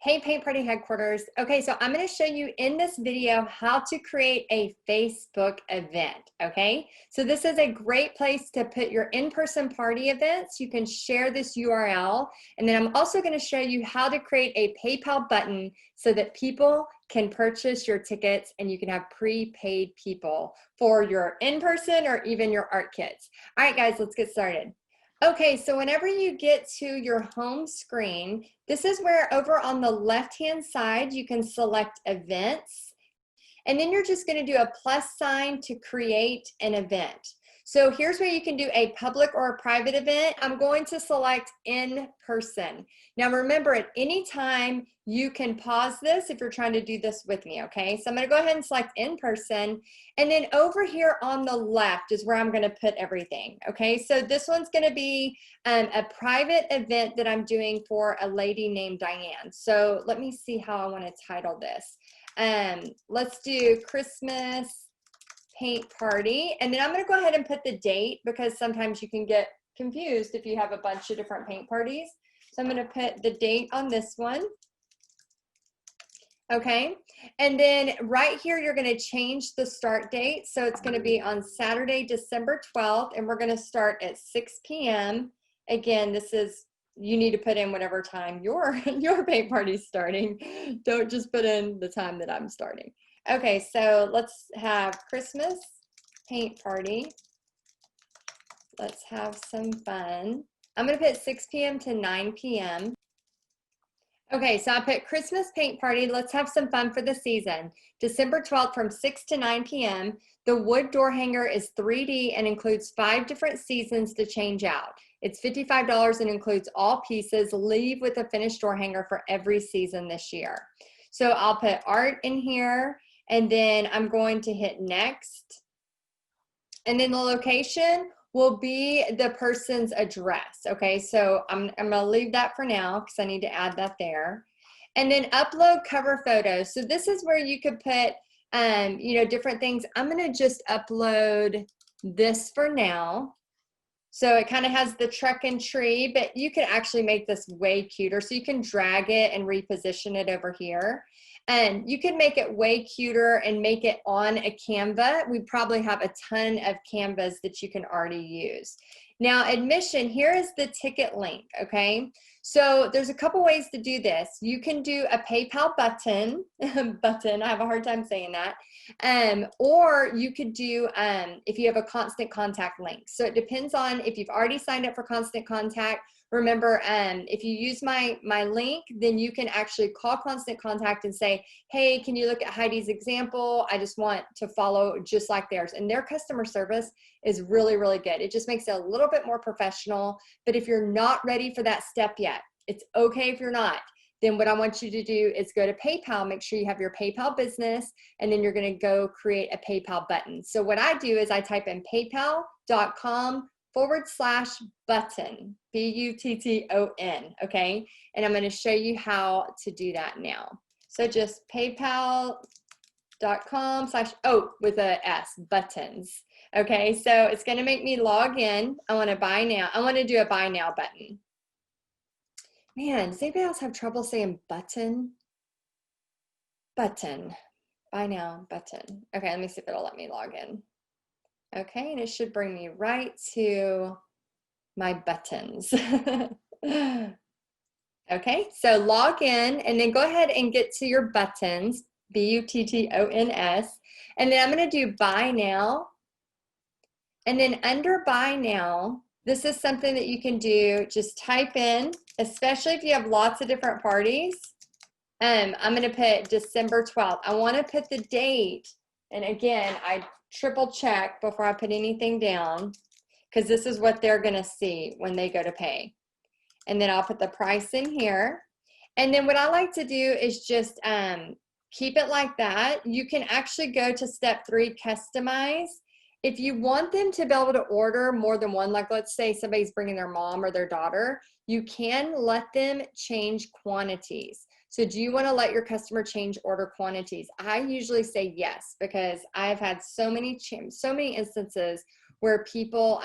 Hey, Paint Party Headquarters. Okay, so I'm going to show you in this video how to create a Facebook event, okay? So this is a great place to put your in-person party events. You can share this URL, and then I'm also going to show you how to create a PayPal button so that people can purchase your tickets and you can have prepaid people for your in-person or even your art kits. All right, guys, let's get started. Okay, so whenever you get to your home screen, this is where over on the left-hand side, you can select events, and then you're just going to do a plus sign to create an event. So here's where you can do a public or a private event. I'm going to select in person. Now remember, at any time you can pause this if you're trying to do this with me, okay? So I'm going to go ahead and select in person, and then over here on the left is where I'm going to put everything, okay? So this one's going to be a private event that I'm doing for a lady named Diane. So let me see how I want to title this. Let's do Christmas paint party, and then I'm going to go ahead and put the date because sometimes you can get confused if you have a bunch of different paint parties. So I'm going to put the date on this one. Okay, and then right here you're going to change the start date, so it's going to be on Saturday, December 12th, and we're going to start at 6 p.m. Again, this is, you need to put in whatever time your paint party's starting. Don't just put in the time that I'm starting. Okay, so let's have Christmas paint party. Let's have some fun. I'm going to put 6 p.m. to 9 p.m. Okay, so I put Christmas paint party. Let's have some fun for the season. December 12th from 6 to 9 p.m. The wood door hanger is 3D and includes 5 different seasons to change out. It's $55 and includes all pieces. Leave with a finished door hanger for every season this year. So I'll put art in here, and then I'm going to hit next. And then the location will be the person's address. Okay, so I'm gonna leave that for now because I need to add that there. And then upload cover photos. So this is where you could put, you know, different things. I'm gonna just upload this for now. So it kind of has the truck and tree, but you could actually make this way cuter. So you can drag it and reposition it over here. And you can make it way cuter and make it on a Canva. We probably have a ton of Canvas that you can already use. Now, admission, here is the ticket link, okay? So there's a couple ways to do this. You can do a PayPal button, I have a hard time saying that, or you could do, if you have a Constant Contact link. So it depends on if you've already signed up for Constant Contact. Remember, if you use my link, then you can actually call Constant Contact and say, hey, can you look at Heidi's example? I just want to follow just like theirs. And their customer service is really, really good. It just makes it a little bit more professional. But if you're not ready for that step yet, it's okay if you're not. Then what I want you to do is go to PayPal, make sure you have your PayPal business, and then you're going to go create a PayPal button. So what I do is I type in paypal.com/button, B-U-T-T-O-N, okay? And I'm going to show you how to do that now. So just paypal.com/ with a S, buttons. Okay, so it's going to make me log in. I want to buy now. I want to do a buy now button. Man, does anybody else have trouble saying button? Button. Buy now, button. Okay, let me see if it'll let me log in. Okay, and it should bring me right to my buttons. Okay, so log in and then go ahead and get to your buttons, B-U-T-T-O-N-S, and then I'm going to do buy now. And then under buy now, this is something that you can do. Just type in, especially if you have lots of different parties. I'm going to put December 12th. I want to put the date. And again, I triple check before I put anything down because this is what they're going to see when they go to pay. And then I'll put the price in here. And then what I like to do is just keep it like that. You can actually go to step 3, customize. If you want them to be able to order more than one, like let's say somebody's bringing their mom or their daughter, you can let them change quantities. So do you want to let your customer change order quantities? I usually say yes, because I've had so many instances where people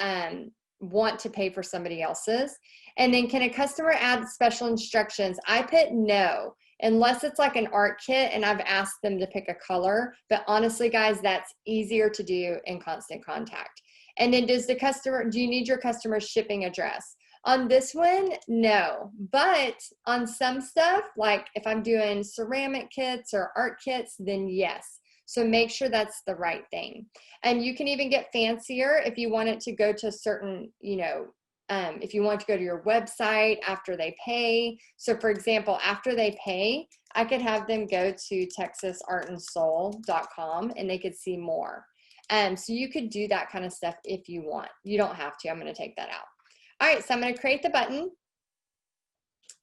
want to pay for somebody else's. And then can a customer add special instructions? I put no. unless it's like an art kit and I've asked them to pick a color. But honestly, guys, that's easier to do in Constant Contact. And then do you need your customer's shipping address? On this one, no. But on some stuff, like if I'm doing ceramic kits or art kits, then yes. So make sure that's the right thing. And you can even get fancier if you want it to go to a certain, if you want to go to your website after they pay. So for example, after they pay, I could have them go to texasartandsoul.com and they could see more. So you could do that kind of stuff if you want. You don't have to. I'm going to take that out. All right, so I'm going to create the button.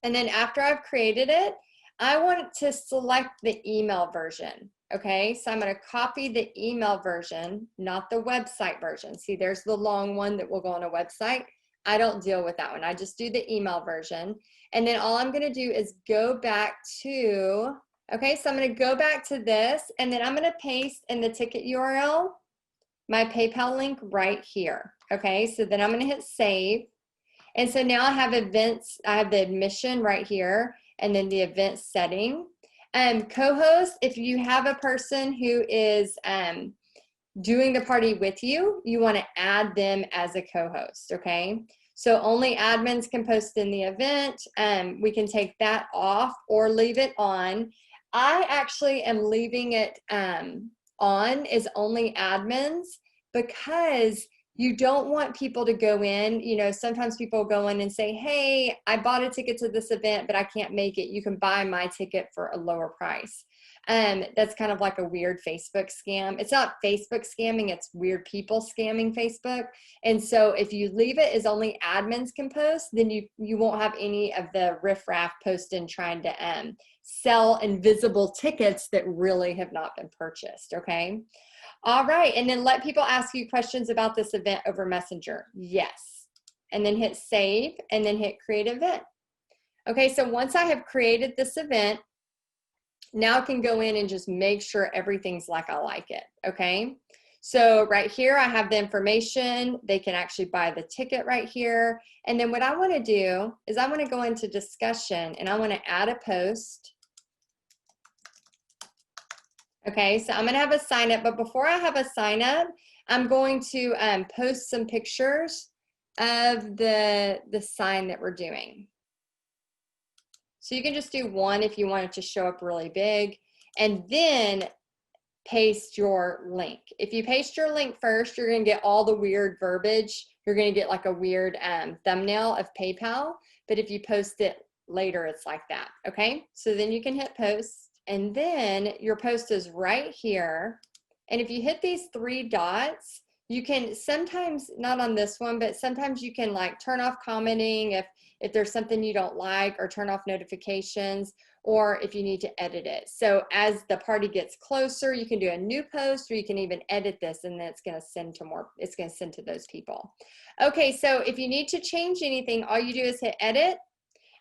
And then after I've created it, I want to select the email version. Okay, so I'm going to copy the email version, not the website version. See, there's the long one that will go on a website. I don't deal with that one. I just do the email version. And then all I'm going to do is go back to, okay, so I'm going to go back to this, and then I'm going to paste in the ticket URL my PayPal link right here. Okay, so then I'm going to hit save. And so now I have events, I have the admission right here, and then the event setting. Co-host, if you have a person who is doing the party with you, you want to add them as a co-host, okay? So only admins can post in the event. We can take that off or leave it on. I actually am leaving it on as only admins, because you don't want people to go in. Sometimes people go in and say, hey, I bought a ticket to this event, but I can't make it. You can buy my ticket for a lower price. That's kind of like a weird Facebook scam. It's not Facebook scamming, it's weird people scamming Facebook. And so if you leave it as only admins can post, then you won't have any of the riffraff posting trying to sell invisible tickets that really have not been purchased, okay? All right, and then let people ask you questions about this event over Messenger. Yes. And then hit save, and then hit create event. Okay, so once I have created this event, now I can go in and just make sure everything's like I like it, okay? So right here, I have the information. They can actually buy the ticket right here. And then what I want to do is I want to go into discussion, and I want to add a post. Okay, so I'm going to have a sign up, but before I have a sign up, I'm going to post some pictures of the sign that we're doing. So you can just do one if you want it to show up really big, and then paste your link. If you paste your link first, you're going to get all the weird verbiage. You're going to get like a weird thumbnail of PayPal, but if you post it later, it's like that. Okay, so then you can hit post. And then your post is right here. And if you hit these three dots, you can sometimes, not on this one, but sometimes you can like turn off commenting if there's something you don't like, or turn off notifications, or if you need to edit it. So as the party gets closer, you can do a new post, or you can even edit this, and then it's going to send to those people. Okay, so if you need to change anything, all you do is hit edit.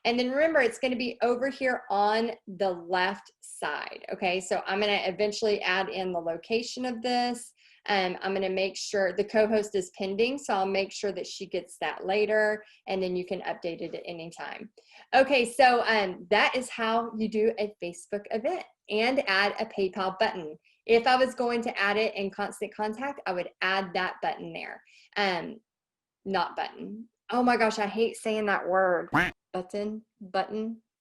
And then remember, it's going to be over here on the left side. Okay, so I'm going to eventually add in the location of this. I'm going to make sure the co-host is pending, so I'll make sure that she gets that later, and then you can update it at any time. Okay, so that is how you do a Facebook event and add a PayPal button. If I was going to add it in Constant Contact, I would add that button there. Not button. Oh my gosh, I hate saying that word. Button.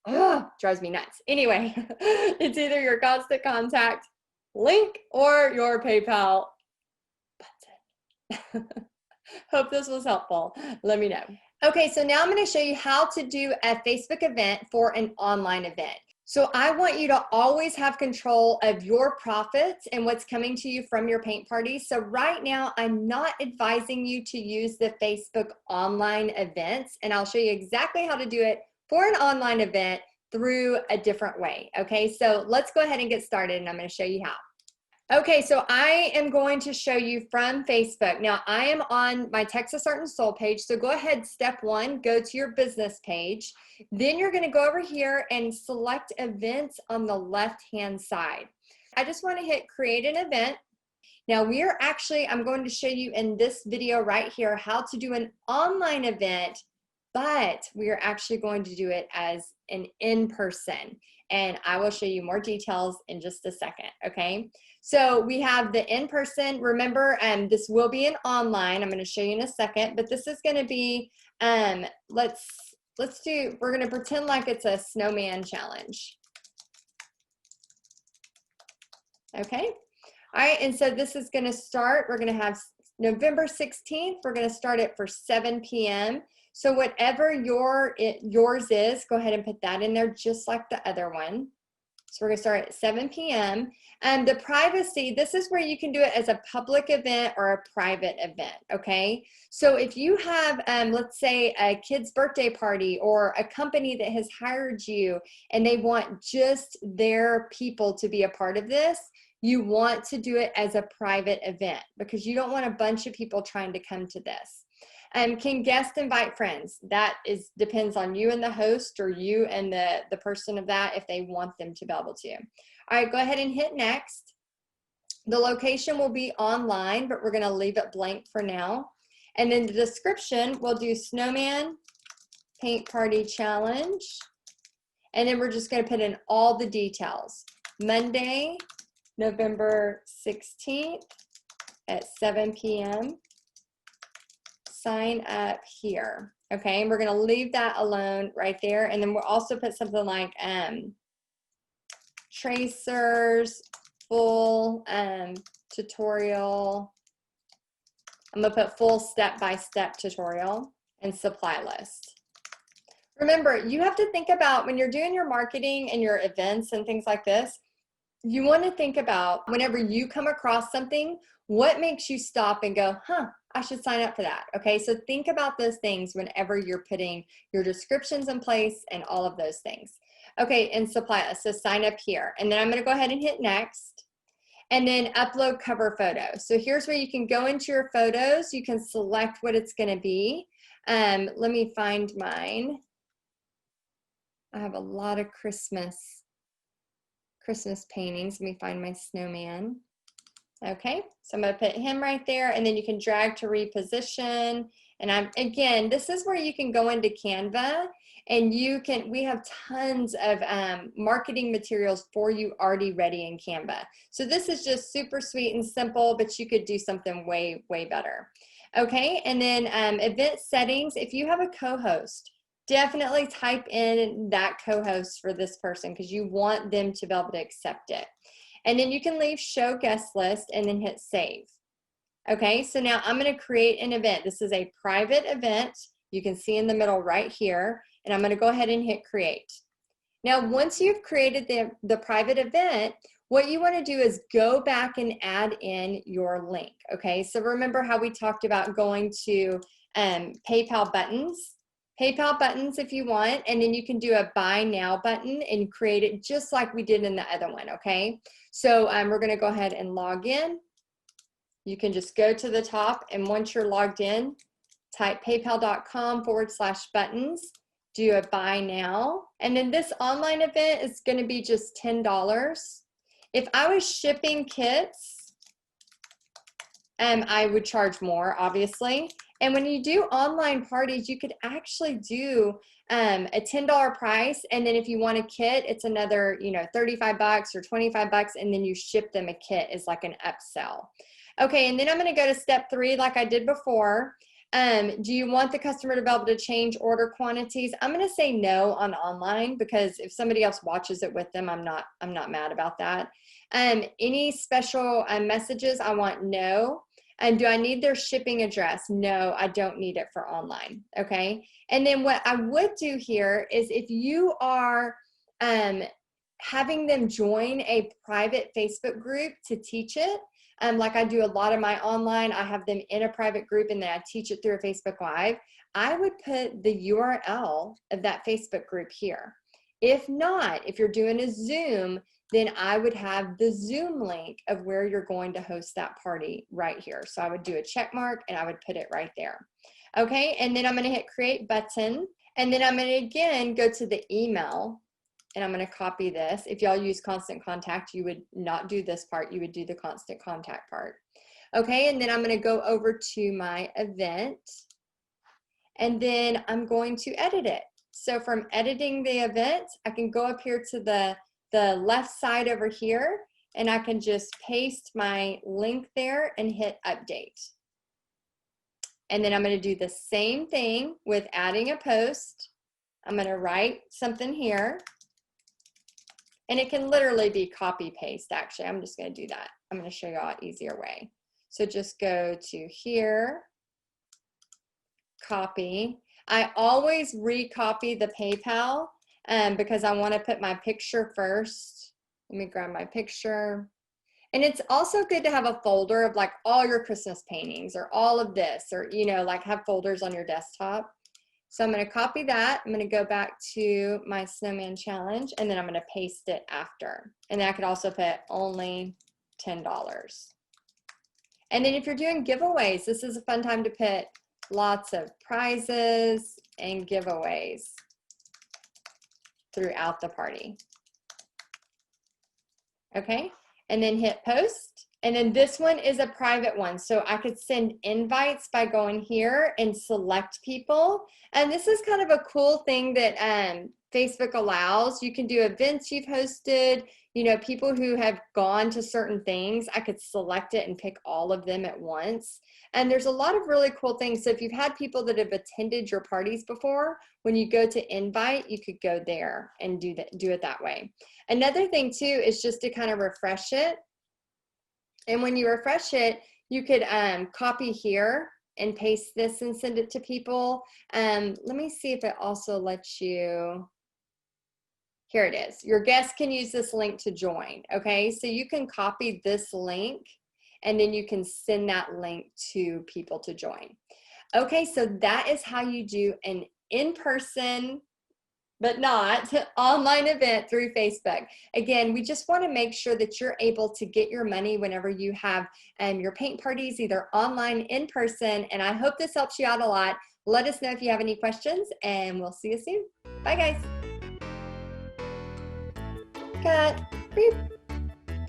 Ugh, drives me nuts. Anyway, it's either your Constant Contact link or your PayPal button. Hope this was helpful. Let me know. Okay, so now I'm going to show you how to do a Facebook event for an online event. So I want you to always have control of your profits and what's coming to you from your paint party. So right now, I'm not advising you to use the Facebook online events, and I'll show you exactly how to do it for an online event through a different way. Okay, so let's go ahead and get started, and I'm going to show you how. Okay, so I am going to show you from Facebook. Now, I am on my Texas Art and Soul page, so go ahead, step one, go to your business page. Then you're going to go over here and select events on the left-hand side. I just want to hit create an event. Now, I'm going to show you in this video right here how to do an online event but we are actually going to do it as an in-person. And I will show you more details in just a second, okay? So we have the in-person. Remember, this will be an online. I'm going to show you in a second, but this is going to be, we're going to pretend like it's a snowman challenge. Okay. All right. And so this is going to start, we're going to have November 16th. We're going to start it for 7 p.m. So whatever yours is, go ahead and put that in there just like the other one. So we're going to start at 7 p.m. And the privacy, this is where you can do it as a public event or a private event, okay? So if you have, let's say, a kid's birthday party or a company that has hired you and they want just their people to be a part of this, you want to do it as a private event because you don't want a bunch of people trying to come to this. Can guests invite friends? That depends on you and the host or you and the person of that if they want them to be able to. All right, go ahead and hit next. The location will be online, but we're going to leave it blank for now. And then the description, we'll do Snowman Paint Party Challenge. And then we're just going to put in all the details. Monday, November 16th at 7 p.m. Sign up here. Okay, and we're going to leave that alone right there. And then we'll also put something like tracers, full tutorial. I'm going to put full step-by-step tutorial and supply list. Remember, you have to think about when you're doing your marketing and your events and things like this, you want to think about whenever you come across something, what makes you stop and go, huh, I should sign up for that. Okay, so think about those things whenever you're putting your descriptions in place and all of those things. Okay, and supply list, so sign up here. And then I'm going to go ahead and hit next. And then upload cover photo. So here's where you can go into your photos. You can select what it's going to be. Let me find mine. I have a lot of Christmas paintings. Let me find my snowman. Okay, so I'm going to put him right there, and then you can drag to reposition. And again, this is where you can go into Canva, and we have tons of marketing materials for you already ready in Canva. So this is just super sweet and simple, but you could do something way, way better. Okay, and then event settings, if you have a co-host, definitely type in that co-host for this person because you want them to be able to accept it. And then you can leave show guest list and then hit save. Okay, so now I'm going to create an event. This is a private event. You can see in the middle right here, and I'm going to go ahead and hit create. Now, once you've created the private event, what you want to do is go back and add in your link. Okay, so remember how we talked about going to PayPal buttons? PayPal buttons if you want, and then you can do a buy now button and create it just like we did in the other one, okay? So we're gonna go ahead and log in. You can just go to the top, and once you're logged in, type paypal.com/buttons, do a buy now. And then this online event is gonna be just $10. If I was shipping kits, I would charge more, obviously. And when you do online parties, you could actually do a $10 price. And then if you want a kit, it's another, $35 or $25. And then you ship them a kit is like an upsell. Okay, and then I'm going to go to step 3 like I did before. Do you want the customer to be able to change order quantities? I'm going to say no on online because if somebody else watches it with them, I'm not mad about that. Any special messages, I want no. And do I need their shipping address? No, I don't need it for online, okay? And then what I would do here is if you are having them join a private Facebook group to teach it, like I do a lot of my online, I have them in a private group and then I teach it through a Facebook Live, I would put the URL of that Facebook group here. If not, if you're doing a Zoom, then I would have the Zoom link of where you're going to host that party right here. So I would do a check mark and I would put it right there. Okay, and then I'm going to hit create button. And then I'm going to again go to the email and I'm going to copy this. If y'all use Constant Contact, you would not do this part. You would do the Constant Contact part. Okay, and then I'm going to go over to my event. and then I'm going to edit it. So from editing the event, I can go up here to the left side over here, and I can just paste my link there and hit update. And then I'm going to do the same thing with adding a post. I'm going to write something here. And it can literally be copy paste, actually. I'm just going to do that. I'm going to show you all an easier way. So just go to here, copy. I always recopy the PayPal because I want to put my picture first. Let me grab my picture. And it's also good to have a folder of like all your Christmas paintings or all of this, or, you know, like have folders on your desktop. So I'm going to copy that. I'm going to go back to my snowman challenge, and then I'm going to paste it after. And then I could also put only $10. And then if you're doing giveaways, this is a fun time to put lots of prizes and giveaways throughout the party. Okay, and then hit post. And then this one is a private one. So I could send invites by going here and select people. And this is kind of a cool thing that Facebook allows. You can do events you've hosted, you know, people who have gone to certain things. I could select it and pick all of them at once. And there's a lot of really cool things. So if you've had people that have attended your parties before, when you go to invite, you could go there and do it that way. Another thing too is just to kind of refresh it. And when you refresh it, you could copy here and paste this and send it to people. Let me see if it also lets you. Here it is. Your guests can use this link to join. Okay, so you can copy this link and then you can send that link to people to join. Okay, so that is how you do an in-person but not online event through Facebook. Again, we just want to make sure that you're able to get your money whenever you have your paint parties, either online, in person. And I hope this helps you out a lot. Let us know if you have any questions, and we'll see you soon. Bye, guys. Cut. Beep.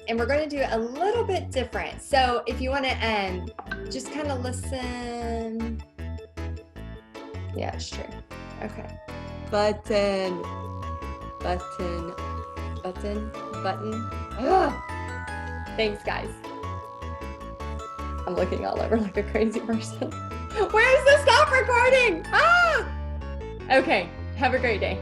And we're going to do it a little bit different. So if you want to just kind of listen. Yeah, it's true. Okay. Button. Thanks, guys. I'm looking all over like a crazy person. Where's the stop recording? Ah! Okay, have a great day.